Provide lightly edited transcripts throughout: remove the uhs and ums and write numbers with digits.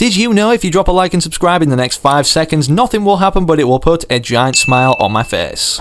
Did you know if you drop a like and subscribe in the next 5 seconds, nothing will happen but it will put a giant smile on my face?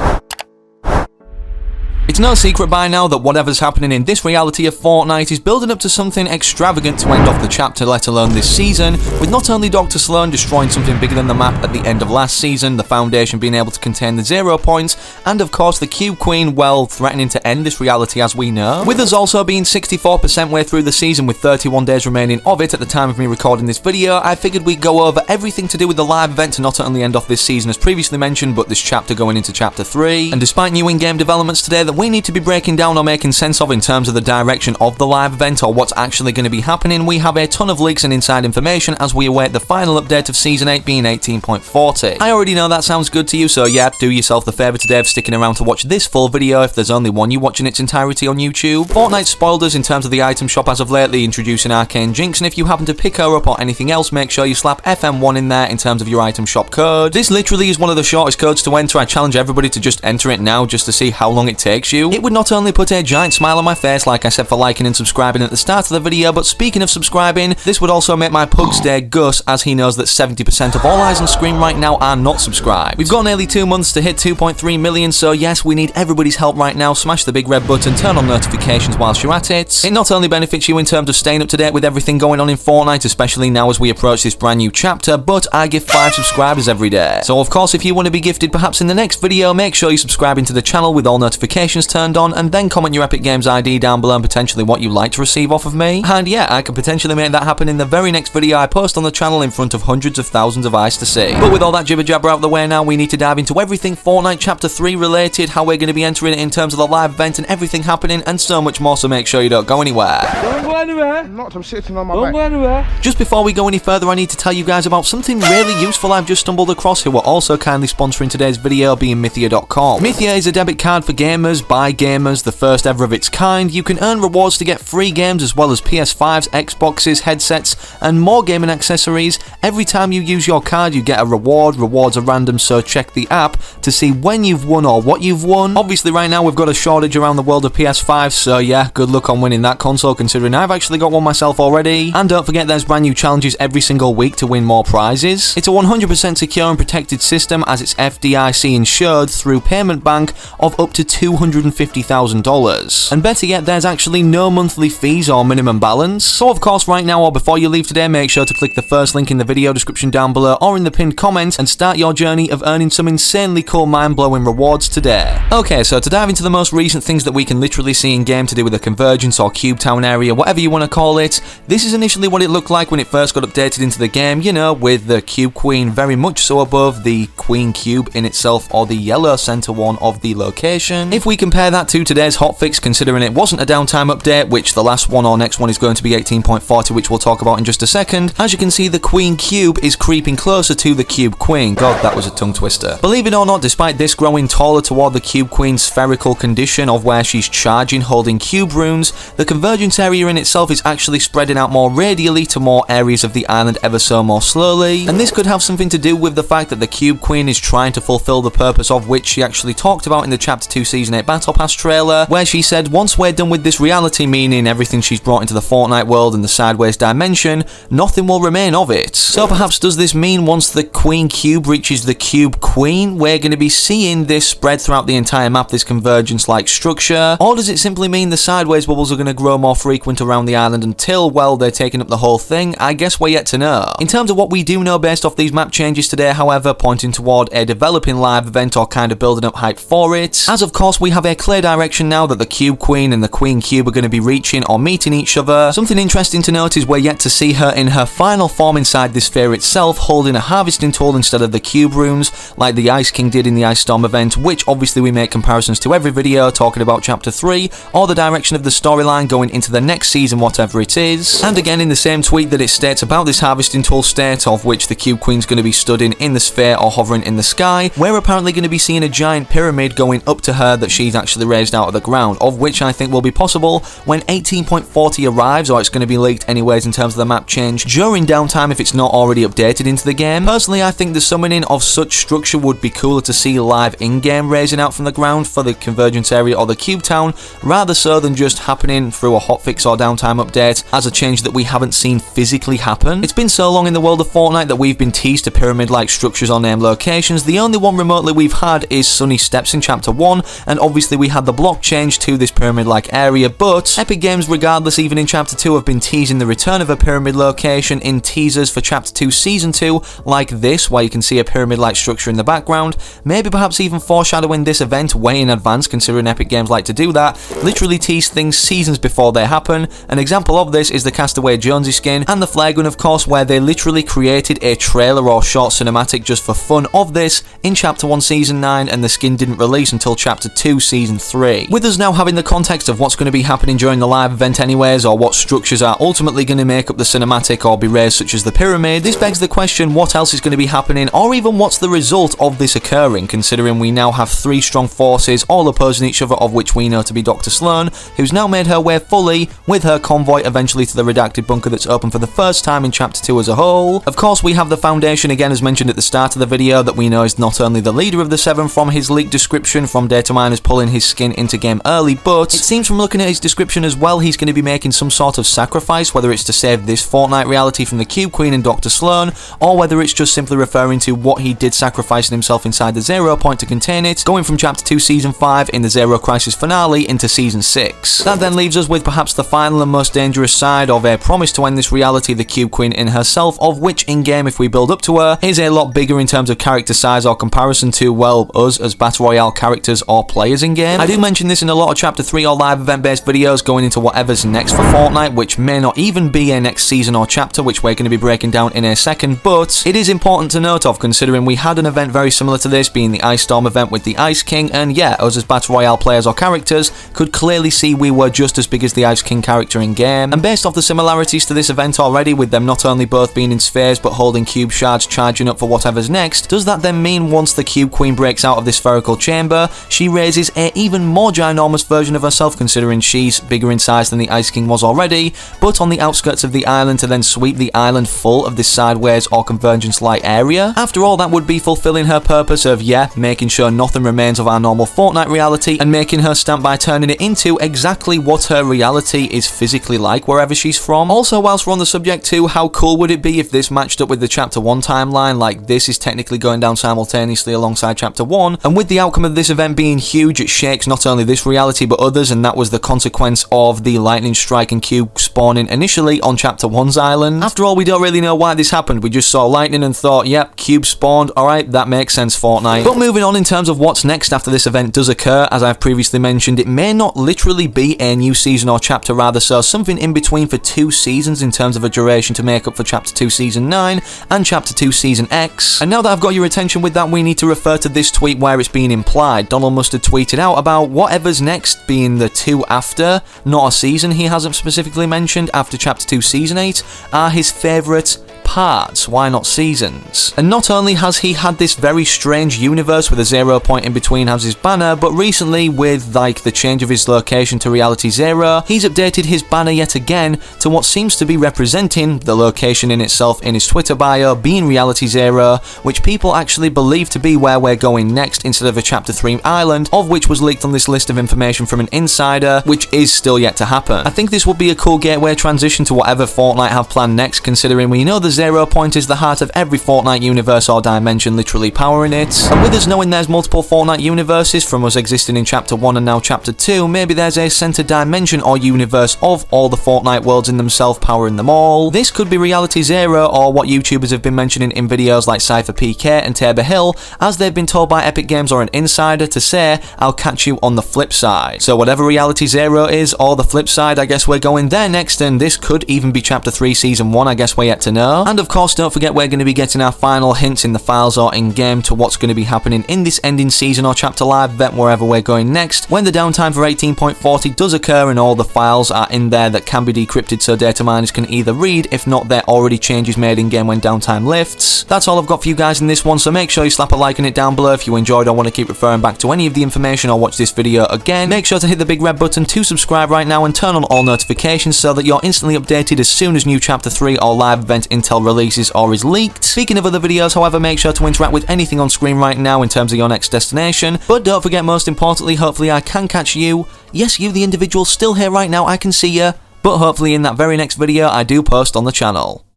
It's no secret by now that whatever's happening in this reality of Fortnite is building up to something extravagant to end off the chapter, let alone this season, with not only Dr. Slone destroying something bigger than the map at the end of last season, the Foundation being able to contain the 0 points, and of course the Cube Queen, well, threatening to end this reality as we know. With us also being 64% way through the season with 31 days remaining of it at the time of me recording this video, I figured we'd go over everything to do with the live event to not only end off this season as previously mentioned, but this chapter going into Chapter 3. And despite new in-game developments today that we need to be breaking down or making sense of in terms of the direction of the live event or what's actually going to be happening, we have a ton of leaks and inside information as we await the final update of Season 8 being 18.40. I already know that sounds good to you, so yeah, do yourself the favour today of sticking around to watch this full video if there's only one you watch in its entirety on YouTube. Fortnite spoiled us in terms of the item shop as of lately, introducing Arcane Jinx, and if you happen to pick her up or anything else, make sure you slap FM1 in there in terms of your item shop code. This literally is one of the shortest codes to enter. I challenge everybody to just enter it now just to see how long it takes you. It would not only put a giant smile on my face, like I said, for liking and subscribing at the start of the video, but speaking of subscribing, this would also make my pug's day Gus, as he knows that 70% of all eyes on screen right now are not subscribed. We've got nearly 2 months to hit 2.3 million, so yes, we need everybody's help right now. Smash the big red button, turn on notifications whilst you're at it. It not only benefits you in terms of staying up to date with everything going on in Fortnite, especially now as we approach this brand new chapter, but I give 5 subscribers every day. So of course, if you want to be gifted perhaps in the next video, make sure you subscribe into the channel with all notifications turned on, and then comment your Epic Games ID down below and potentially what you'd like to receive off of me. And yeah, I could potentially make that happen in the very next video I post on the channel in front of hundreds of thousands of eyes to see. But with all that jibber jabber out of the way now, we need to dive into everything Fortnite Chapter 3 related, how we're going to be entering it in terms of the live event and everything happening, and so much more, so make sure you don't go anywhere. Don't go anywhere. I'm not, I'm sitting on my Don't back. go anywhere. Just before we go any further, I need to tell you guys about something really useful I've just stumbled across, who are also kindly sponsoring today's video, being Mythia.com. Mythia is a debit card for gamers, by gamers, the first ever of its kind. You can earn rewards to get free games as well as PS5s, Xboxes, headsets, and more gaming accessories. Every time you use your card, you get a reward. Rewards are random, so check the app to see when you've won or what you've won. Obviously, right now we've got a shortage around the world of PS5s, so yeah, good luck on winning that console, considering I've actually got one myself already. And don't forget, there's brand new challenges every single week to win more prizes. It's a 100% secure and protected system, as it's FDIC insured through payment bank of up to $250,000. And better yet, there's actually no monthly fees or minimum balance. So of course, right now or before you leave today, make sure to click the first link in the video description down below or in the pinned comment and start your journey of earning some insanely cool, mind-blowing rewards today. Okay, so to dive into the most recent things that we can literally see in game to do with the Convergence or Cube Town area, whatever you want to call it, this is initially what it looked like when it first got updated into the game, you know, with the Cube Queen very much so above the Queen Cube in itself, or the yellow center one of the location. If we compare that to today's hotfix, considering it wasn't a downtime update, which the last one or next one is going to be 18.40, which we'll talk about in just a second, as you can see, the Queen Cube is creeping closer to the Cube Queen. God, that was a tongue twister. Believe it or not, despite this growing taller toward the Cube Queen's spherical condition of where she's charging, holding cube runes, the Convergence area in itself is actually spreading out more radially to more areas of the island ever so more slowly, and this could have something to do with the fact that the Cube Queen is trying to fulfill the purpose of which she actually talked about in the Chapter 2 Season 8 Battle Pass trailer, where she said once we're done with this reality, meaning everything she's brought into the Fortnite world and the sideways dimension, nothing will remain of it. So perhaps does this mean once the Queen Cube reaches the Cube Queen, we're going to be seeing this spread throughout the entire map, this Convergence-like structure? Or does it simply mean the sideways bubbles are going to grow more frequent around the island until, well, they're taking up the whole thing? I guess we're yet to know. In terms of what we do know based off these map changes today, however, pointing toward a developing live event or kind of building up hype for it, as of course we have a clear direction now that the Cube Queen and the Queen Cube are going to be reaching or meeting each other. Something interesting to note is we're yet to see her in her final form inside the sphere itself, holding a harvesting tool instead of the cube runes, like the Ice King did in the Ice Storm event, which obviously we make comparisons to every video talking about Chapter 3, or the direction of the storyline going into the next season, whatever it is. And again, in the same tweet that it states about this harvesting tool state, of which the Cube Queen's going to be stood in the sphere or hovering in the sky, we're apparently going to be seeing a giant pyramid going up to her that she's actually raised out of the ground, of which I think will be possible when 18.40 arrives, or it's going to be leaked anyways in terms of the map change during downtime if it's not already updated into the game. Personally, I think the summoning of such structure would be cooler to see live in-game raising out from the ground for the Convergence area or the Cube Town, rather so than just happening through a hotfix or downtime update as a change that we haven't seen physically happen. It's been so long in the world of Fortnite that we've been teased to pyramid-like structures or named locations. The only one remotely we've had is Sunny Steps in Chapter 1, and obviously we had the block change to this pyramid-like area, but Epic Games, regardless, even in Chapter 2 have been teasing the return of a pyramid location in teasers for Chapter 2 Season 2, like this, where you can see a pyramid-like structure in the background, maybe perhaps even foreshadowing this event way in advance, considering Epic Games like to do that, literally tease things seasons before they happen. An example of this is the Castaway Jonesy skin and the flare gun, of course, where they literally created a trailer or short cinematic just for fun of this in Chapter 1 Season 9, and the skin didn't release until Chapter 2 Season 3. With us now having the context of what's going to be happening during the live event anyways, or what structures are ultimately going to make up the cinematic or be raised, such as the pyramid, this begs the question, what else is going to be happening, or even what's the result of this occurring, considering we now have three strong forces all opposing each other, of which we know to be Dr. Slone, who's now made her way fully with her convoy eventually to the redacted bunker that's open for the first time in Chapter 2 as a whole. Of course, we have the Foundation, again as mentioned at the start of the video, that we know is not only the leader of the Seven from his leaked description from data miners pulling his skin into game early, but it seems from looking at his description as well he's going to be making some sort of sacrifice, whether it's to save this Fortnite reality from the Cube Queen and Dr. Slone, or whether it's just simply referring to what he did sacrificing himself inside the Zero Point to contain it, going from Chapter 2 Season 5 in the Zero Crisis finale into Season 6. That then leaves us with perhaps the final and most dangerous side of a promise to end this reality, the Cube Queen in herself, of which in-game, if we build up to her, is a lot bigger in terms of character size or comparison to, well, us as Battle Royale characters or players in-game. I do mention this in a lot of Chapter 3 or live event-based videos going into whatever's next for Fortnite, which may not even be a next season or chapter, which we're going to be breaking down in a second, but it is important to note of, considering we had an event very similar to this, being the Ice Storm event with the Ice King, and yeah, us as Battle Royale players or characters could clearly see we were just as big as the Ice King character in-game, and based off the similarities to this event already, with them not only both being in spheres but holding cube shards charging up for whatever's next, does that then mean once the Cube Queen breaks out of this spherical chamber, she raises a even more ginormous version of herself, considering she's bigger in size than the Ice King was already, but on the outskirts of the island to then sweep the island full of this sideways or convergence-like area? After all, that would be fulfilling her purpose of, yeah, making sure nothing remains of our normal Fortnite reality, and making her stamp by turning it into exactly what her reality is physically like wherever she's from. Also, whilst we're on the subject too, how cool would it be if this matched up with the Chapter 1 timeline, like this is technically going down simultaneously alongside Chapter 1, and with the outcome of this event being huge, it shakes not only this reality but others, and that was the consequence of the lightning strike and cube spawning initially on Chapter 1's island. After all, we don't really know why this happened, we just saw lightning and thought, yep, cube spawned, alright, that makes sense, Fortnite. But moving on in terms of what's next after this event does occur, as I've previously mentioned, it may not literally be a new season or chapter, rather so something in between for 2 seasons in terms of a duration to make up for Chapter 2 Season 9 and Chapter 2 Season X. And now that I've got your attention with that, we need to refer to this tweet where it's being implied. Donald Mustard tweeted out about whatever's next being the 2 after, not a season he hasn't specifically mentioned, after Chapter 2 Season 8, are his favourite parts, why not seasons? And not only has he had this very strange universe with a Zero Point in between as his banner, but recently with like the change of his location to Reality Zero, he's updated his banner yet again to what seems to be representing the location in itself in his Twitter bio being Reality Zero, which people actually believe to be where we're going next instead of a Chapter 3 island, of which was leaked on this list of information from an insider, which is still yet to happen. I think this would be a cool gateway transition to whatever Fortnite have planned next, considering we know the Zero Point is the heart of every Fortnite universe or dimension, literally powering it. And with us knowing there's multiple Fortnite universes, from us existing in Chapter 1 and now Chapter 2, maybe there's a centered dimension or universe of all the Fortnite worlds in themselves, powering them all. This could be Reality Zero, or what YouTubers have been mentioning in videos like Cypher PK and Tabor Hill, as they've been told by Epic Games or an insider to say, I'll catch you on the flip side. So whatever Reality Zero is, or the flip side, I guess we're going there next, and this could even be Chapter 3 Season 1, I guess we're yet to know. And of course, don't forget we're going to be getting our final hints in the files or in-game to what's going to be happening in this ending season or chapter live event wherever we're going next, when the downtime for 18.40 does occur and all the files are in there that can be decrypted so data miners can either read, if not they're already changes made in-game when downtime lifts. That's all I've got for you guys in this one, so make sure you slap a like on it down below if you enjoyed or want to keep referring back to any of the information or watch this video again. Make sure to hit the big red button to subscribe right now and turn on all notifications so that you're instantly updated as soon as new chapter 3 or live event intel releases or is leaked. Speaking of other videos, however, make sure to interact with anything on screen right now in terms of your next destination, but don't forget, most importantly, hopefully I can catch you, yes, you the individual still here right now, I can see you, but hopefully in that very next video I do post on the channel.